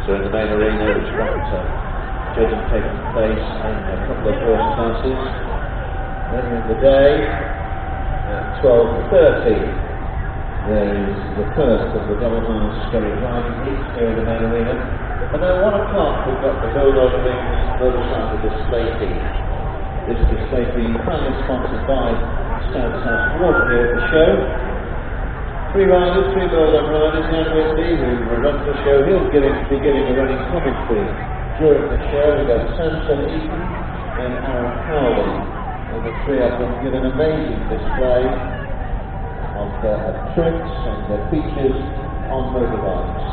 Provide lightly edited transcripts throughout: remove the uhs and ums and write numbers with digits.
So in the main arena, which got judging taking place in a couple of first classes. Later in the day, at 12:30, there is the first of the double miles scurry riding heats here in the main arena. And then 1 o'clock, we've got the Bulldog Rings motorcycle display team. This display team kindly sponsored by Stafford Water here at the show. 3 riders, 3 Bulldog riders, Dan Whitney, who runs the show. He'll be giving a running commentary during the show. We've got Samson Eaton and Aaron Cowley. And the 3 of them give an amazing display of tricks and features on motorbikes.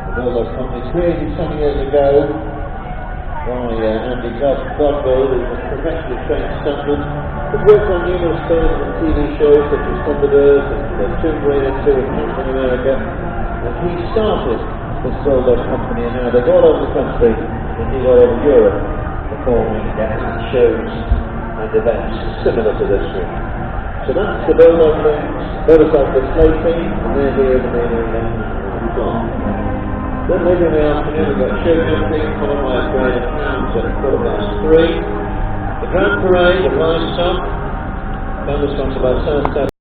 The Bulldog Company, created some years ago by Andy Godbold, who's a professionally trained stuntman. He's worked on numerous films and TV shows such as Thunderbirds and the Tomb Raider 2 in Captain America. And he started this Bulldog Company, and now they're all over the country, indeed all over Europe, performing shows and events similar to this one. So that's the Bulldog motorcycle display team, and they're here in the main arena. Then later in the afternoon we've got Showground, followed by a parade of hounds at 3:15. The Grand Parade of Livestock, famous ones about Stafford.